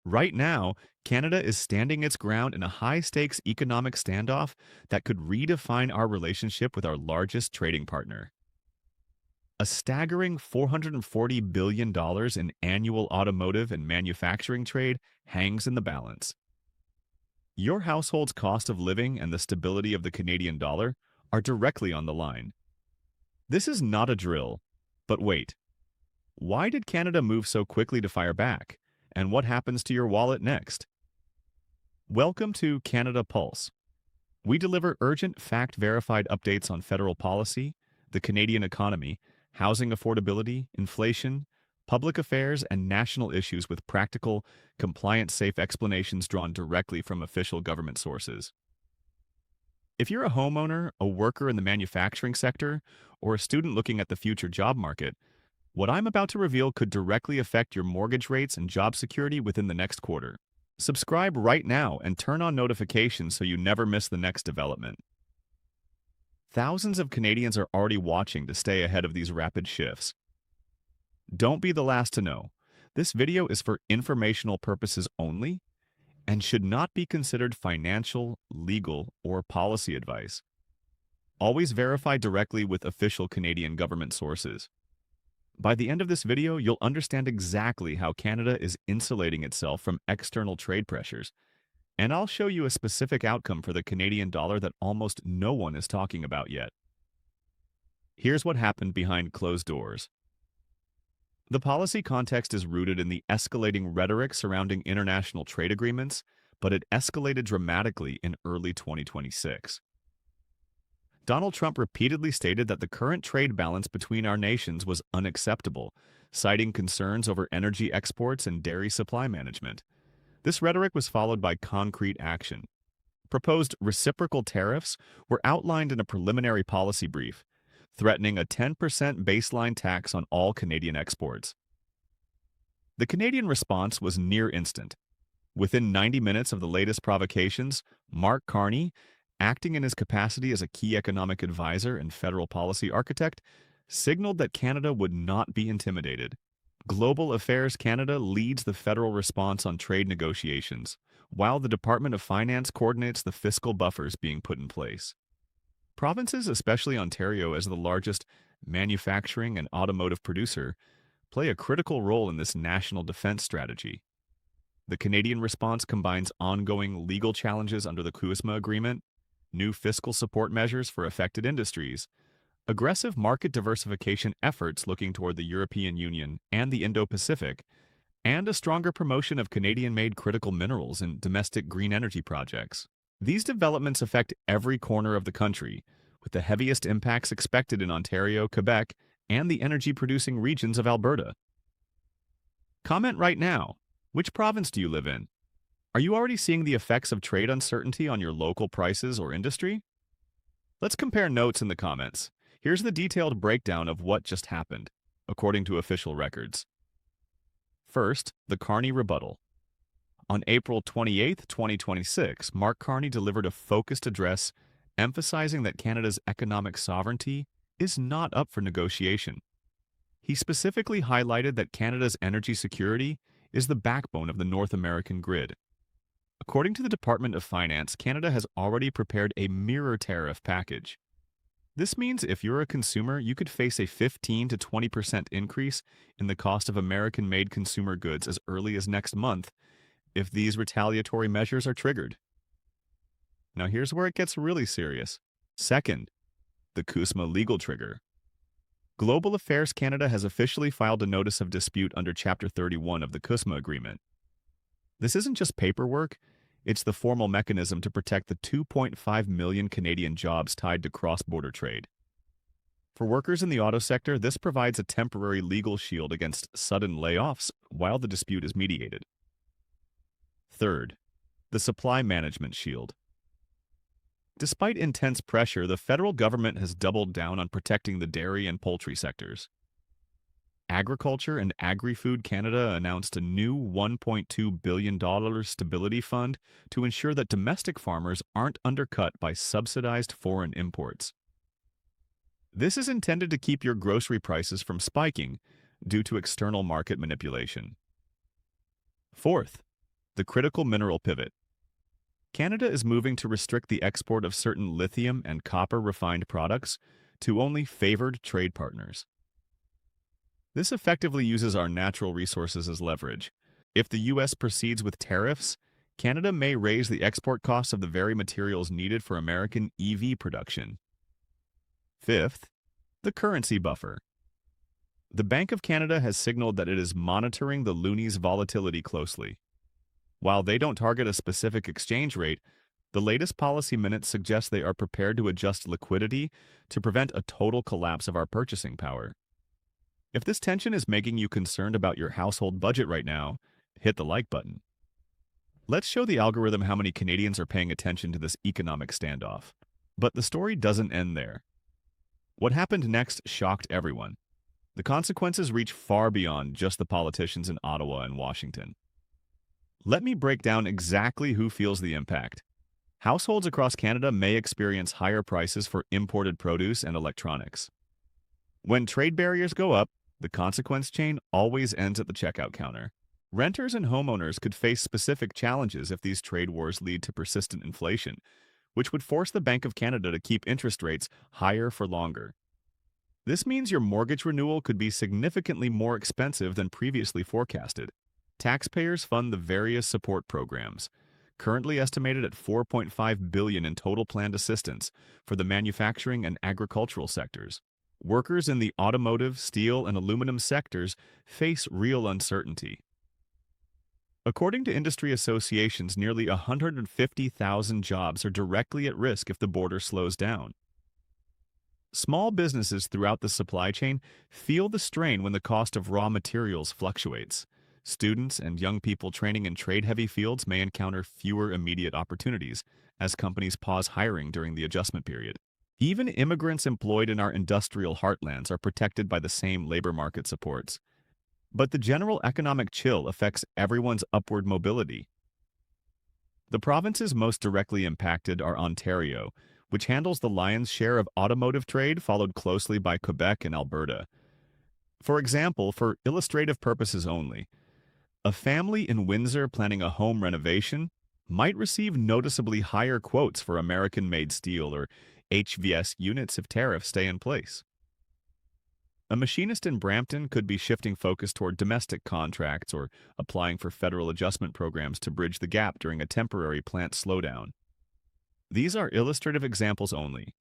Right now, Canada is standing its ground in a high-stakes economic standoff that could redefine our relationship with our largest trading partner. A staggering $440 billion in annual automotive and manufacturing trade hangs in the balance. Your household's cost of living and the stability of the Canadian dollar are directly on the line. This is not a drill. But wait, why did Canada move so quickly to fire back? And what happens to your wallet next? Welcome to Canada Pulse. We deliver urgent, fact-verified updates on federal policy, the Canadian economy, housing affordability, inflation, public affairs, and national issues with practical, compliance-safe explanations drawn directly from official government sources. If you're a homeowner, a worker in the manufacturing sector, or a student looking at the future job market, what I'm about to reveal could directly affect your mortgage rates and job security within the next quarter. Subscribe right now and turn on notifications so you never miss the next development. Thousands of Canadians are already watching to stay ahead of these rapid shifts. Don't be the last to know. This video is for informational purposes only and should not be considered financial, legal, or policy advice. Always verify directly with official Canadian government sources. By the end of this video, you'll understand exactly how Canada is insulating itself from external trade pressures, and I'll show you a specific outcome for the Canadian dollar that almost no one is talking about yet. Here's what happened behind closed doors. The policy context is rooted in the escalating rhetoric surrounding international trade agreements, but it escalated dramatically in early 2026. Donald Trump repeatedly stated that the current trade balance between our nations was unacceptable, citing concerns over energy exports and dairy supply management. This rhetoric was followed by concrete action. Proposed reciprocal tariffs were outlined in a preliminary policy brief, threatening a 10% baseline tax on all Canadian exports. The Canadian response was near instant. Within 90 minutes of the latest provocations, Mark Carney, acting in his capacity as a key economic advisor and federal policy architect, signaled that Canada would not be intimidated. Global Affairs Canada leads the federal response on trade negotiations, while the Department of Finance coordinates the fiscal buffers being put in place. Provinces, especially Ontario as the largest manufacturing and automotive producer, play a critical role in this national defense strategy. The Canadian response combines ongoing legal challenges under the CUSMA agreement, new fiscal support measures for affected industries, aggressive market diversification efforts looking toward the European Union and the Indo-Pacific, and a stronger promotion of Canadian-made critical minerals and domestic green energy projects. These developments affect every corner of the country, with the heaviest impacts expected in Ontario, Quebec, and the energy-producing regions of Alberta. Comment right now. Which province do you live in? Are you already seeing the effects of trade uncertainty on your local prices or industry? Let's compare notes in the comments. Here's the detailed breakdown of what just happened, according to official records. First, the Carney rebuttal. On April 28, 2026, Mark Carney delivered a focused address emphasizing that Canada's economic sovereignty is not up for negotiation. He specifically highlighted that Canada's energy security is the backbone of the North American grid. According to the Department of Finance, Canada has already prepared a mirror tariff package. This means if you're a consumer, you could face a 15 to 20% increase in the cost of American-made consumer goods as early as next month if these retaliatory measures are triggered. Now here's where it gets really serious. Second, the CUSMA legal trigger. Global Affairs Canada has officially filed a notice of dispute under Chapter 31 of the CUSMA agreement. This isn't just paperwork, it's the formal mechanism to protect the 2.5 million Canadian jobs tied to cross-border trade. For workers in the auto sector, this provides a temporary legal shield against sudden layoffs while the dispute is mediated. Third, the supply management shield. Despite intense pressure, the federal government has doubled down on protecting the dairy and poultry sectors. Agriculture and Agri-Food Canada announced a new $1.2 billion stability fund to ensure that domestic farmers aren't undercut by subsidized foreign imports. This is intended to keep your grocery prices from spiking due to external market manipulation. Fourth, The critical mineral pivot. Canada is moving to restrict the export of certain lithium and copper refined products to only favored trade partners. This effectively uses our natural resources as leverage. If the U.S. proceeds with tariffs, Canada may raise the export costs of the very materials needed for American EV production. Fifth, the currency buffer. The Bank of Canada has signaled that it is monitoring the Loonie's volatility closely. While they don't target a specific exchange rate, the latest policy minutes suggest they are prepared to adjust liquidity to prevent a total collapse of our purchasing power. If this tension is making you concerned about your household budget right now, hit the like button. Let's show the algorithm how many Canadians are paying attention to this economic standoff. But the story doesn't end there. What happened next shocked everyone. The consequences reach far beyond just the politicians in Ottawa and Washington. Let me break down exactly who feels the impact. Households across Canada may experience higher prices for imported produce and electronics. When trade barriers go up, the consequence chain always ends at the checkout counter. Renters and homeowners could face specific challenges if these trade wars lead to persistent inflation, which would force the Bank of Canada to keep interest rates higher for longer. This means your mortgage renewal could be significantly more expensive than previously forecasted. Taxpayers fund the various support programs, currently estimated at $4.5 billion in total planned assistance for the manufacturing and agricultural sectors. Workers in the automotive, steel, and aluminum sectors face real uncertainty. According to industry associations, nearly 150,000 jobs are directly at risk if the border slows down. Small businesses throughout the supply chain feel the strain when the cost of raw materials fluctuates. Students and young people training in trade-heavy fields may encounter fewer immediate opportunities as companies pause hiring during the adjustment period. Even immigrants employed in our industrial heartlands are protected by the same labor market supports. But the general economic chill affects everyone's upward mobility. The provinces most directly impacted are Ontario, which handles the lion's share of automotive trade, followed closely by Quebec and Alberta. For example, for illustrative purposes only, a family in Windsor planning a home renovation might receive noticeably higher quotes for American-made steel or HVS units if tariffs stay in place. A machinist in Brampton could be shifting focus toward domestic contracts or applying for federal adjustment programs to bridge the gap during a temporary plant slowdown. These are illustrative examples only.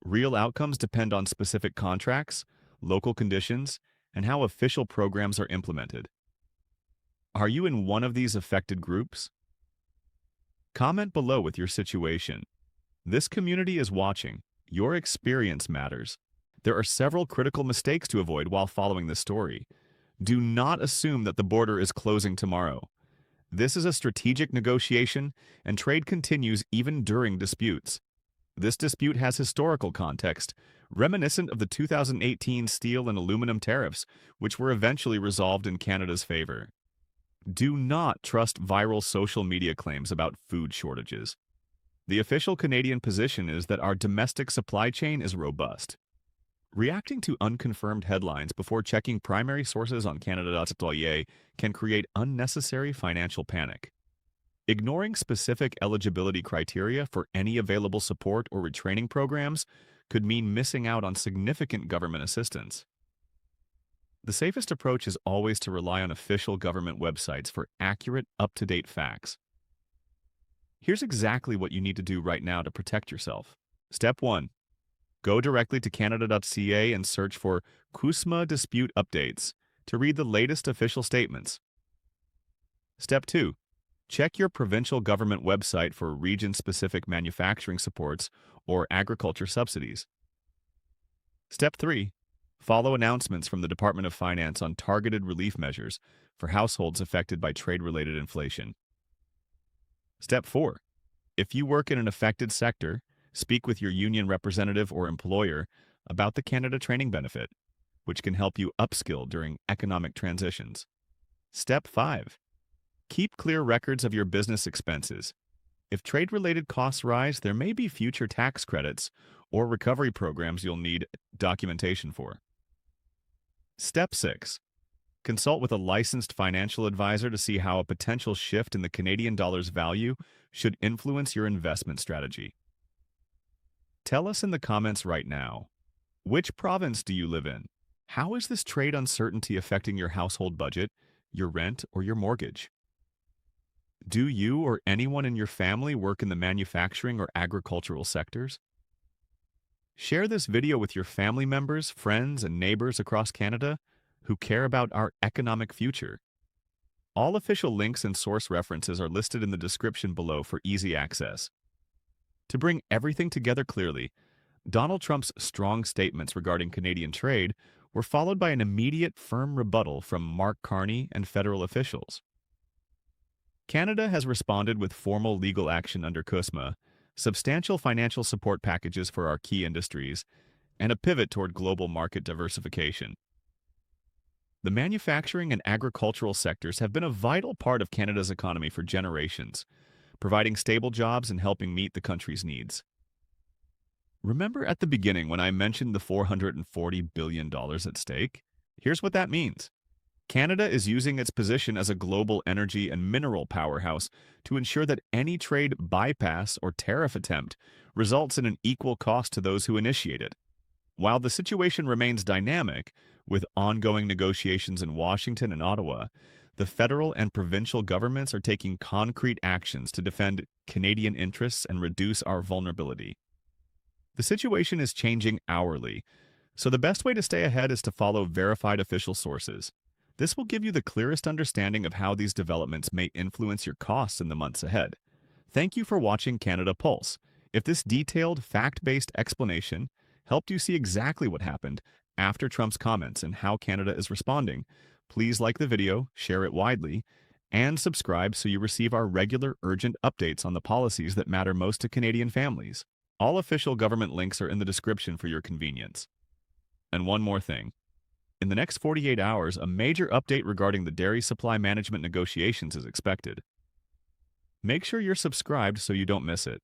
Real outcomes depend on specific contracts, local conditions, and how official programs are implemented. Are you in one of these affected groups? Comment below with your situation. This community is watching. Your experience matters. There are several critical mistakes to avoid while following this story. Do not assume that the border is closing tomorrow. This is a strategic negotiation, and trade continues even during disputes. This dispute has historical context, reminiscent of the 2018 steel and aluminum tariffs, which were eventually resolved in Canada's favor. Do not trust viral social media claims about food shortages. The official Canadian position is that our domestic supply chain is robust. Reacting to unconfirmed headlines before checking primary sources on Canada.ca can create unnecessary financial panic. Ignoring specific eligibility criteria for any available support or retraining programs could mean missing out on significant government assistance. The safest approach is always to rely on official government websites for accurate, up-to-date facts. Here's exactly what you need to do right now to protect yourself. Step 1. Go directly to Canada.ca and search for CUSMA dispute updates to read the latest official statements. Step 2. Check your provincial government website for region-specific manufacturing supports or agriculture subsidies. Step 3. Follow announcements from the Department of Finance on targeted relief measures for households affected by trade-related inflation. Step 4. If you work in an affected sector, speak with your union representative or employer about the Canada Training Benefit, which can help you upskill during economic transitions. Step 5. Keep clear records of your business expenses. If trade-related costs rise, there may be future tax credits or recovery programs you'll need documentation for. Step 6. Consult with a licensed financial advisor to see how a potential shift in the Canadian dollar's value should influence your investment strategy. Tell us in the comments right now, which province do you live in? How is this trade uncertainty affecting your household budget, your rent, or your mortgage? Do you or anyone in your family work in the manufacturing or agricultural sectors? Share this video with your family members, friends, and neighbors across Canada who care about our economic future. All official links and source references are listed in the description below for easy access. To bring everything together clearly, Donald Trump's strong statements regarding Canadian trade were followed by an immediate firm rebuttal from Mark Carney and federal officials. Canada has responded with formal legal action under CUSMA, substantial financial support packages for our key industries, and a pivot toward global market diversification. The manufacturing and agricultural sectors have been a vital part of Canada's economy for generations, providing stable jobs and helping meet the country's needs. Remember at the beginning when I mentioned the $440 billion at stake? Here's what that means. Canada is using its position as a global energy and mineral powerhouse to ensure that any trade bypass or tariff attempt results in an equal cost to those who initiate it. While the situation remains dynamic, with ongoing negotiations in Washington and Ottawa, the federal and provincial governments are taking concrete actions to defend Canadian interests and reduce our vulnerability. The situation is changing hourly, so the best way to stay ahead is to follow verified official sources. This will give you the clearest understanding of how these developments may influence your costs in the months ahead. Thank you for watching Canada Pulse. If this detailed, fact-based explanation helped you see exactly what happened after Trump's comments and how Canada is responding, please like the video, share it widely, and subscribe so you receive our regular urgent updates on the policies that matter most to Canadian families. All official government links are in the description for your convenience. And one more thing. In the next 48 hours, a major update regarding the dairy supply management negotiations is expected. Make sure you're subscribed so you don't miss it.